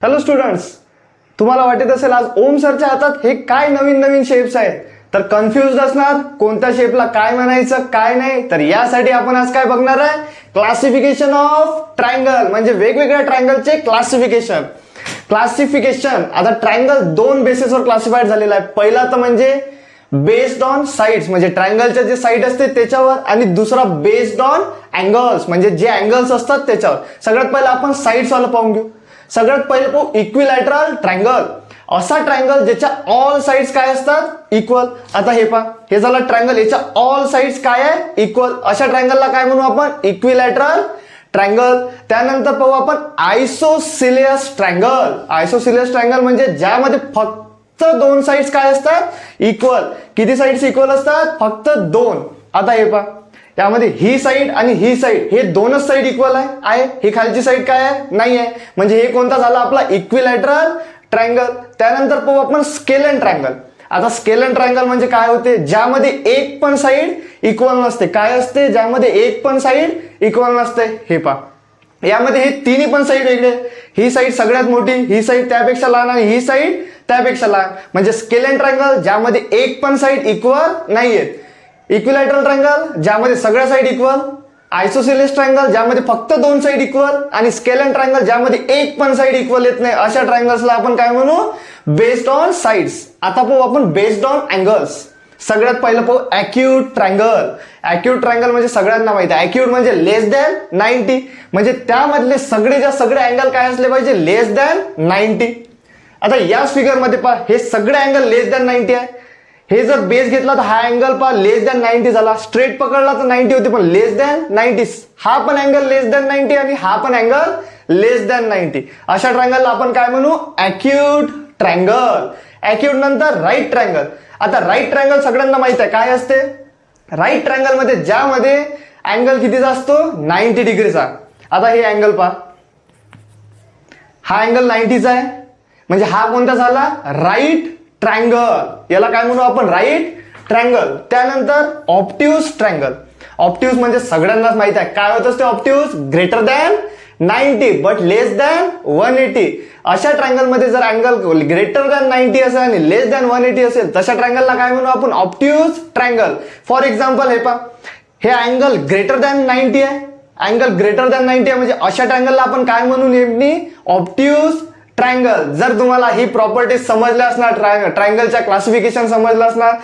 Hello students, तुम्हाला वाटत असेल आज ओम सरच्या हातात हे काय नवीन नवीन शेप्स आहेत, तर कन्फ्युज असणार कोणत्या शेपला काय म्हणायचं काय नाही. तर यासाठी आपण आज काय बघणार आहे, क्लासिफिकेशन ऑफ ट्रायंगल, म्हणजे वेगवेगळ्या ट्रायंगलचे क्लासिफिकेशन. आता ट्रायंगल दोन बेसिसवर क्लासिफाईड झालेला आहे. पहिला तर म्हणजे बेस्ड ऑन साइड्स, म्हणजे ट्रायंगलचे जे साइड असते त्याच्यावर, आणि दुसरा बेस्ड ऑन अँगल्स, म्हणजे जे अँगल्स असतात त्याच्यावर. सगळ्यात पहिला आपण साइड्स वाला पाहून घेऊ. सगळ्यात पहिले पाहू इक्विलॅटरल ट्रायंगल. असा ट्रायंगल ज्याच्या ऑल साइड्स काय असतात, इक्वल. आता हे पहा, हे झालं ट्रायंगल, याच्या ऑल साइड्स काय आहे, इक्वल. अशा ट्रायंगलला काय म्हणू आपण, इक्विलॅटरल ट्रायंगल. त्यानंतर पाहू आपण आयसोसिलियस ट्रायंगल. आयसोसिलियस ट्रायंगल म्हणजे ज्यामध्ये फक्त दोन साइड्स काय असतात, इक्वल. किती साइड्स इक्वल असतात, फक्त दोन. आता हे पहा, यामध्ये ही साइड आणि ही साइड, हे दोनच साइड इक्वल आहे. ही खालची साइड काय आहे, नाही आहे. म्हणजे हे कोणता झाला आपला, इक्विलॅटरल ट्रायंगल. त्यानंतर पाहू आपण स्केलन ट्रायंगल. आता स्केलन ट्रायंगल म्हणजे काय होते, ज्यामध्ये एक पण साइड इक्वल नसते. काय असते, ज्यामध्ये एक पण साइड इक्वल नसते. हे पहा, यामध्ये हे तिन्ही पण साइड वेगळे. ही साइड सगळ्यात मोठी, ही साइड त्यापेक्षा लहान, आणि ही साइड त्यापेक्षा लहान. म्हणजे स्केलन ट्रायंगल ज्यामध्ये एक पण साइड इक्वल नाहीयेत. इक्विलॅटरल ट्रायंगल ज्यामध्ये सगळ्या साइड इक्वल. आयसोसिलियस ट्रायंगल ज्यामध्ये फक्त दोन साइड इक्वल. आणि स्केलन ट्रायंगल ज्यामध्ये एक पण साइड इक्वल येत नाही. अशा ट्रायंगल्सला आपण काय म्हणू, बेस्ड ऑन साइड्स. आता पाहू आपण बेस्ड ऑन अँगल्स. सगळ्यात पहिलं पाहू ॲक्यूट ट्रायंगल. ॲक्यूट ट्रायंगल म्हणजे सगळ्यांना माहिती आहे, ॲक्यूट म्हणजे लेस दॅन 90, म्हणजे त्यामधले सगळे अँगल काय असले पाहिजे, लेस दॅन 90. आता याच फिगरमध्ये पहा, हे सगळे अँगल लेस दॅन 90 आहे. हे जर बेस घेतला तर हा अँगल पहा लेस दॅन 90 झाला. स्ट्रेट पकडला तर 90 होते, पण लेस दॅन 90. हा पण अँगल लेस दॅन 90 आणि हा पण अँगल लेस दॅन 90. अशा ट्रायंगलला आपण काय म्हणू, ॲक्यूट ट्रायंगल. ॲक्यूट नंतर राईट ट्रायंगल. आता राईट ट्रायंगल सगळ्यांना माहित आहे काय असते. राईट ट्रायंगल मध्ये ज्यामध्ये अँगल कितीचा असतो, 90 डिग्रीचा. आता हे अँगल पहा, हा अँगल 90चा आहे, म्हणजे हा कोणता झाला, राईट ट्रायंगल. याला काय म्हणू आपण, राईट ट्रायंगल. त्यानंतर ऑब्ट्यूज ट्रायंगल. ऑब्ट्यूज म्हणजे सगळ्यांनाच माहित आहे काय होत असते, obtuse greater than 90 but less than 180. अशा ट्रायंगल मध्ये जर अँगल ग्रेटर दॅन 90 असेल आणि लेस दॅन 180 असेल, तशा ट्रायंगलला काय म्हणू आपण, ऑब्ट्यूज ट्रायंगल. फॉर एक्झाम्पल हे पहा, हे अँगल ग्रेटर दॅन 90 आहे. अँगल ग्रेटर दॅन 90 आहे, म्हणजे अशा ट्रायंगलला आपण काय म्हणू, नेमकी ऑब्ट्यूज ट्रायंगल. जर तुम्हाला ही प्रॉपर्टी समजल्या असणार, ट्रायंगलच्या क्लासिफिकेशन समजलं असणार,